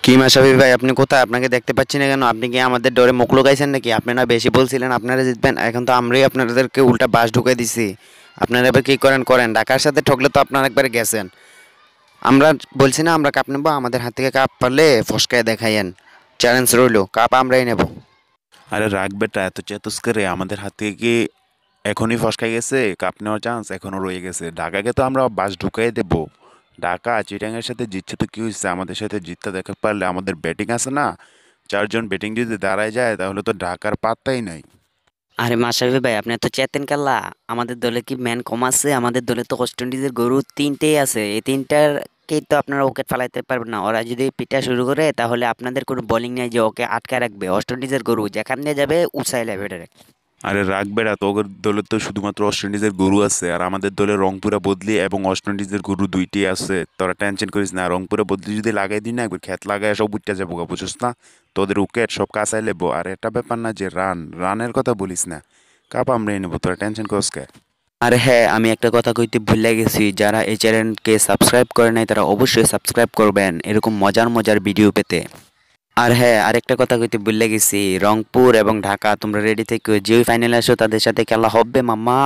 কি মাশরাফি ভাই, আপনি কোথায়? আপনাকে দেখতে পাচ্ছি না কেন? আপনি কি আমাদের ডরে মুখ লুকাইছেন নাকি? আপনি না বেশি বলছিলেন আপনারা জিতবেন, এখন তো আমরাই আপনাদেরকে উল্টা বাস ঢুকাই দিছি। আপনারা এবার কি করেন করেন, ঢাকার সাথে ঠকলে তো আপনারা একবারে গেছেন। আমরা বলছি না আমরা কাপ নেবো, আমাদের হাত থেকে কাপ পারলে ফসকায় দেখাইয়েন। চ্যালেঞ্জ রইলো, কাপ আমরাই নেব। আরে রাখ বেটা, এত চেতুস করে আমাদের হাত থেকে কি এখনই ফসকাই গেছে? কাপ নেওয়ার চান্স এখনো রয়ে গেছে। ঢাকাকে তো আমরা বাস ঢুকাই দেবো। ঢাকা চিটাঙ্গের সাথে জিতছে তো কি হয়েছে? আমাদের সাথে জিততে দেখা পারলে আমাদের ব্যাটিং আছে না, চারজন ব্যাটিং যদি দাঁড়ায় যায় তাহলে তো ঢাকার পাত্তাই নাই। আরে মাশরাফি ভাই, আপনি তো চেতেন কাল্লা। আমাদের দলে কি ম্যান কম আছে? আমাদের দলে তো ওয়েস্ট ইন্ডিজের গরু তিনটেই আছে, এই তিনটারকেই তো আপনারা উইকেট ফালাইতে পারবেন না। ওরা যদি পিটা শুরু করে তাহলে আপনাদের কোনো বোলিং নেই যে ওকে আটকে রাখবে। ওয়েস্ট ইন্ডিজের গরু যেখান দিয়ে যাবে উছাই লাগবে ডাইরেক্ট। আরে রাখ বেটা, তোদের দলের তো শুধুমাত্র ওয়েস্ট ইন্ডিজের গরু আছে, আর আমাদের দলে রংপুরা বদলি এবং ওয়েস্ট ইন্ডিজের গরু দুইটি আছে। তোরা টেনশন করিস না, রংপুরা বদলি যদি লাগাই দিই না, একবার খেত লাগাই সব উঠতে যাবো গা, বুঝছিস না? তোদের উইকেট সব কাঁচাই লেবো। আর এটা ব্যাপার না যে রানের কথা বলিস না, কাপ আমরাই নেবো, তোরা টেনশন করিস কে? আর হ্যাঁ, আমি একটা কথা কইতে ভুলে গেছি, যারা এই চ্যানেলকে সাবস্ক্রাইব করে নাই তারা অবশ্যই সাবস্ক্রাইব করবেন এরকম মজার মজার ভিডিও পেতে। আর হ্যাঁ, আরেকটা কথা কইতে ভুলে গেছি, রংপুর এবং ঢাকা তোমরা রেডি থেকে যে ফাইনালে আসো তাদের সাথে খেলা হবে মামা।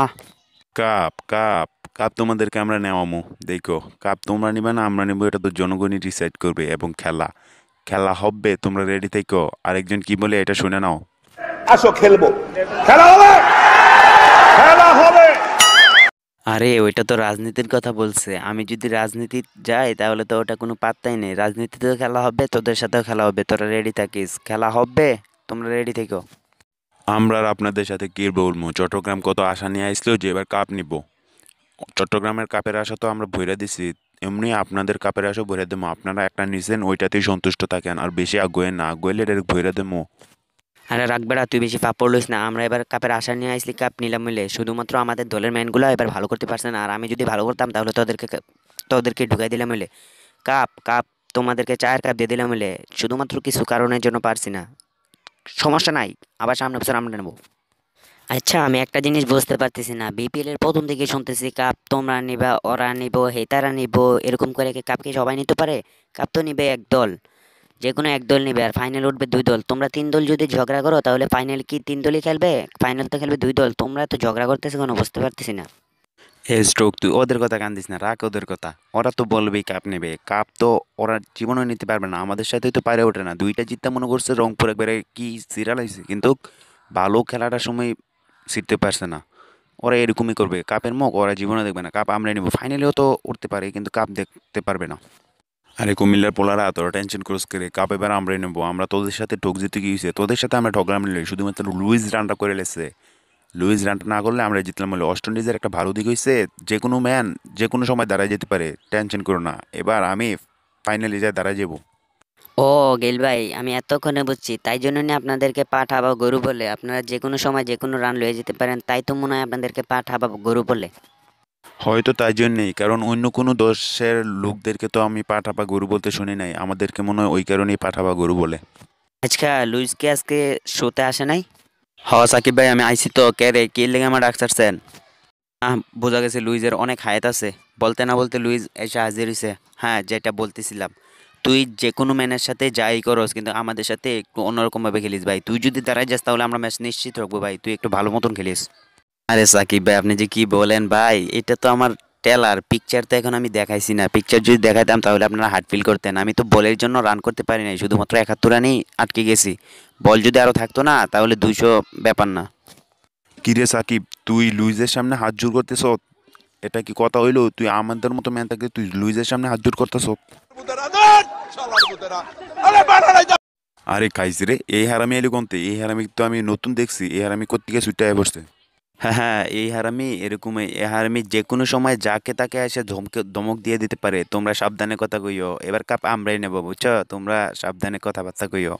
কাপ কাপ কাপ তোমাদেরকে আমরা নেওয়ামো। দেখো, কাপ তোমরা নিবে না আমরা নিবো, এটা তো জনগণই ডিসাইড করবে। এবং খেলা খেলা হবে, তোমরা রেডি থেকো। আরেকজন কি বলে এটা শুনে নাও। আসো খেলবো, খেলা হবে, খেলা হবে। আরে ওইটা তো রাজনীতির কথা বলছে। আমি যদি রাজনীতি যাই তাহলে তো ওটা কোনো পাত্তাই নেই। রাজনীতিতেও খেলা হবে, তোদের সাথেও খেলা হবে। তোরা রেডি থাকিস, খেলা হবে, তোমরা রেডি থেকো। আমরা আর আপনাদের সাথে কি বলবো? চট্টগ্রাম কত আশা নিয়ে আসলো যে এবার কাপ নিব। চট্টগ্রামের কাপের আশা তো আমরা ভইরা দিছি, এমনি আপনাদের কাপের আশা ভইরা দেবো। আপনারা একটা নিছেন, ওইটাতেই সন্তুষ্ট থাকেন, আর বেশি আগুয়ে না, আগুয়েলে ডাইরেক্ট ভইরা দেবো। আরে রাখবেড়া, তুই বেশি পাপড় লইস না। আমরা এবার কাপের আশা নিয়ে আসলি, কাপ নিলাম মিলে। শুধুমাত্র আমাদের দলের ম্যানগুলো এবার ভালো করতে পারছে না। আর আমি যদি ভালো করতাম তাহলে তোদেরকে ঢুকাই দিলাম মিলে। কাপ কাপ তোমাদেরকে চায়ের কাপ দিয়ে দিলাম মিলে। শুধুমাত্র কিছু কারণের জন্য পারছি না। সমস্যা নাই, আবার সামনে বছর আমরা নেবো। আচ্ছা, আমি একটা জিনিস বুঝতে পারতেছি না। বিপিএল এর প্রথম থেকে শুনতেছি কাপ তোমরা নিবা, ওরা নিব, হেতারা নিব, এরকম করে কি কাপ কি সবাই নিতে পারে? কাপ তো নিবে এক দল, যে কোনো এক দল নিবে, আর ফাইনাল উঠবে দুই দল। তোমরা তিন দল যদি ঝগড়া করো তাহলে ফাইনাল কি তিন দলই খেলবে? ফাইনাল তো খেলবে দুই দল। তোমরা তো ঝগড়া করতেছো কেন বুঝতে পারতেছি না। এ স্ট্রোক, তুই ওদের কথা কান্দিস না, রাখ ওদের কথা। ওরা তো বলবেই কাপ নেবে, কাপ তো ওরা জীবনেও নিতে পারবে না, আমাদের সাথে তো পারে ওঠে না। দুইটা জিততে মনে করছে রংপুর একবারে কি সিরিয়াল হয়েছে, কিন্তু ভালো খেলাটার সময় জিততে পারছে না। ওরা এরকমই করবে, কাপের মুখ ওরা জীবনে দেখবে না। কাপ আমরা নিব, ফাইনালেও তো উঠতে পারে কিন্তু কাপ দেখতে পারবে না। আরে কুমিল্লার পোলারা, তোরা টেনশন ক্রস করে, কাপ এবার আমরাই নেবো। আমরা তোদের সাথে ঠক জিতে গিয়েছে, তোদের সাথে আমরা ঠকলাম নিলে, শুধুমাত্র লুইস রানটা করে লেছে। লুইস রানটা না করলে আমরা জিতলাম বলে। ওয়েস্ট ইন্ডিজের একটা ভালো দিক হয়েছে, যে কোনো ম্যান যে কোনো সময় দাঁড়ায় যেতে পারে, টেনশন করো না। এবার আমি ফাইনালি যাই দাঁড়ায় যাবো। ও গেল ভাই, আমি এতক্ষণে বুঝছি। তাই জন্য না আপনাদেরকে পাঠা বা গরু বলে। আপনারা যে কোনো সময় যে কোনো রান লয়ে যেতে পারেন, তাই তো মনে হয় আপনাদেরকে পাঠা বা গরু বলে। হয়তো তাই জন্যেই, কারণ অন্য কোনো দেশের লোকদেরকে তো আমি পাঠা বা গরু বলতে শুনি নাই, আমাদেরকে মনে হয় ওই কারণেই পাঠা বা গরু বলে। আজকা লুইস কি আজকে শোতে আসে নাই? হ সাকিব ভাই, আমি আইছি তো। কে রে, কি লেগে আমার ডাক ছাড়ছেন? বোঝা গেছে লুইজের অনেক হায়াত আছে। বলতে না বলতে লুইজ এসে হাজির হয়েছে। হ্যাঁ, যেটা বলতেছিলাম, তুই যে কোনো ম্যানের সাথে যাই করস কিন্তু আমাদের সাথে একটু অন্যরকমভাবে খেলিস ভাই। তুই যদি দাঁড়ায় যাস তাহলে আমরা ম্যাচ নিশ্চিত রাখবো ভাই। তুই একটু ভালো মতন খেলিস। আরে সাকিব ভাই, আপনি যে কি বলেন ভাই, এটা তো আমার টেলার পিকচার, তো এখন আমি দেখাইছি না। পিকচার যদি দেখাইতাম তাহলে আপনারা হার্ট ফিল করতেন। আমি তো বলের জন্য রান করতে পারি নাই, শুধুমাত্র 71 রানেই আটকে গেছি। বল যদি আরও থাকতো না তাহলে 200 ব্যাপার না। কিরে সাকিব, তুই লুইজের সামনে হাত জোর করতেছ? এটা কি কথা হইলো? তুই আমাদের মতো ম্যান থাকলে তুই লুইজের সামনে হাত জোর করতেছ? আরে খাইছি রে, এই হারামি এলি কোনতে? এই হারামি তো আমি নতুন দেখছি, এই হারামি কোত্থেকে ছুটে বসছে। হ্যাঁ হ্যাঁ, এই হারামি এরকমই। এই হারামি যে কোনো সময় যাকে তাকে এসে ধমক দিয়ে দিতে পারে। তোমরা সাবধানে কথা কইও, এবার কাপ আমরাই নেবো, বুঝছো? তোমরা সাবধানে কথাবার্তা কইও।